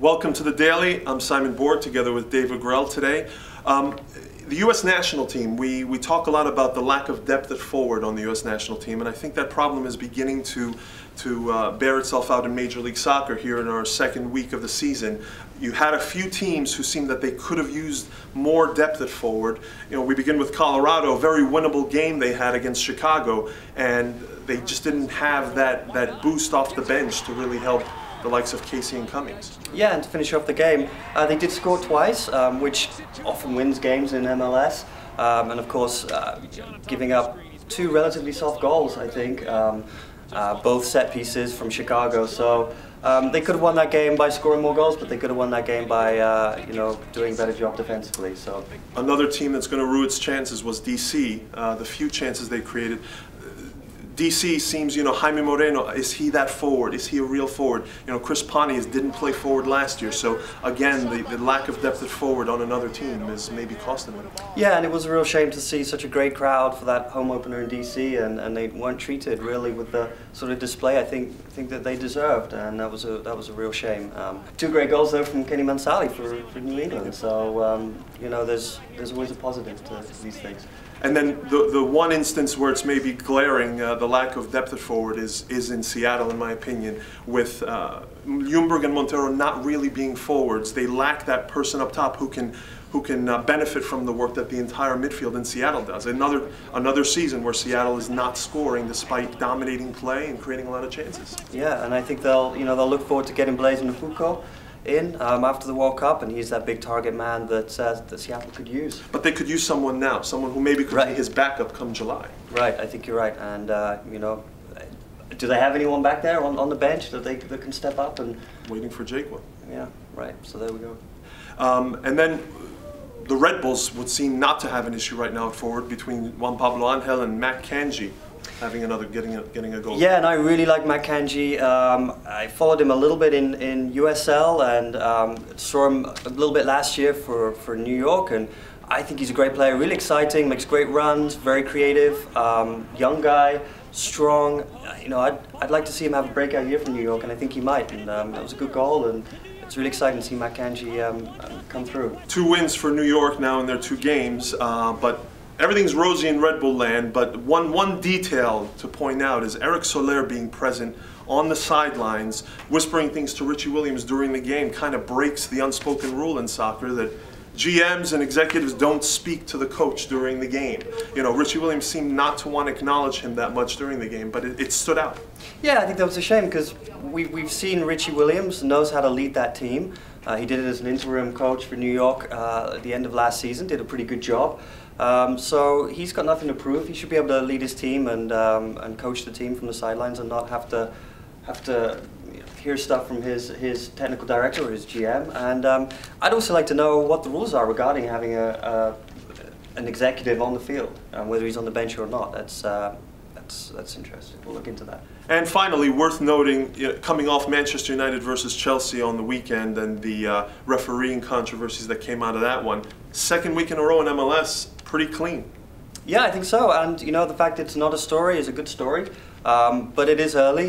Welcome to the Daily. I'm Simon Borg, together with Dave Agrell today. The U.S. national team, we talk a lot about the lack of depth at forward on the U.S. national team, and I think that problem is beginning to bear itself out in Major League Soccer here in our second week of the season. You had a few teams who seemed that they could have used more depth at forward. You know, we begin with Colorado, a very winnable game they had against Chicago, and they just didn't have that boost off the bench to really help the likes of Casey and Cummings. Yeah, and to finish off the game, they did score twice, which often wins games in MLS. And of course, giving up two relatively soft goals, I think, both set pieces from Chicago. So they could have won that game by scoring more goals, but they could have won that game by doing a better job defensively. So another team that's going to rue its chances was DC. The few chances they created. DC seems, Jaime Moreno, is he that forward? Is he a real forward? Chris Pontius didn't play forward last year, so again, the lack of depth at forward on another team is maybe costing them. Yeah, and it was a real shame to see such a great crowd for that home opener in DC, and they weren't treated really with the sort of display I think that they deserved, and that was a real shame. Two great goals though from Kenny Mansali for New England, so there's always a positive to these things. And then the one instance where it's maybe glaring, the lack of depth at forward is in Seattle, in my opinion, with Ljungberg and Montero not really being forwards. They lack that person up top who can benefit from the work that the entire midfield in Seattle does. Another season where Seattle is not scoring despite dominating play and creating a lot of chances. Yeah, and I think they'll look forward to getting Blaise Nfuko in after the World Cup, and he's that big target man that Seattle could use. But they could use someone now, someone who maybe could be his backup come July. Right, I think you're right. And do they have anyone back there on the bench that can step up and waiting for Jake? Yeah, right. So there we go. And then the Red Bulls would seem not to have an issue right now at forward between Juan Pablo Angel and Matt Kanji. Having getting a goal. Yeah, and I really like Matt Kanji. I followed him a little bit in USL and saw him a little bit last year for New York, and I think he's a great player, really exciting, makes great runs, very creative, young guy, strong. I'd like to see him have a breakout year for New York, and I think he might. And that was a good goal, and it's really exciting to see Matt Kanji come through. 2 wins for New York now in their 2 games, but everything's rosy in Red Bull land, but one detail to point out is Erik Soler being present on the sidelines, whispering things to Richie Williams during the game kind of breaks the unspoken rule in soccer that GMs and executives don't speak to the coach during the game. Richie Williams seemed not to want to acknowledge him that much during the game, but it stood out. Yeah, I think that was a shame because we've seen Richie Williams knows how to lead that team. He did it as an interim coach for New York at the end of last season, did a pretty good job. So he's got nothing to prove. He should be able to lead his team and coach the team from the sidelines and not have to hear stuff from his technical director or his GM. And I'd also like to know what the rules are regarding having an executive on the field, whether he's on the bench or not. That's interesting. We'll look into that. And finally, worth noting, coming off Manchester United versus Chelsea on the weekend and the refereeing controversies that came out of that one, second week in a row in MLS, pretty clean. Yeah, I think so. And the fact it's not a story is a good story. But it is early.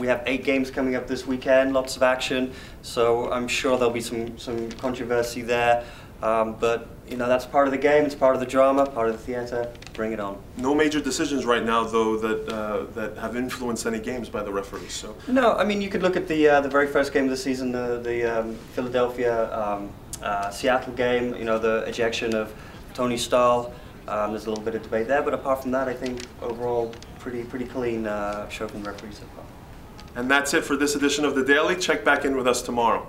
We have 8 games coming up this weekend, lots of action. So I'm sure there'll be some controversy there. But that's part of the game. It's part of the drama, part of the theatre. Bring it on. No major decisions right now, though, that have influenced any games by the referees. So no, I mean you could look at the very first game of the season, the Philadelphia Seattle game. The ejection of Tony Stahl. There's a little bit of debate there, but apart from that, I think overall pretty clean show from the referees so far. And that's it for this edition of The Daily. Check back in with us tomorrow.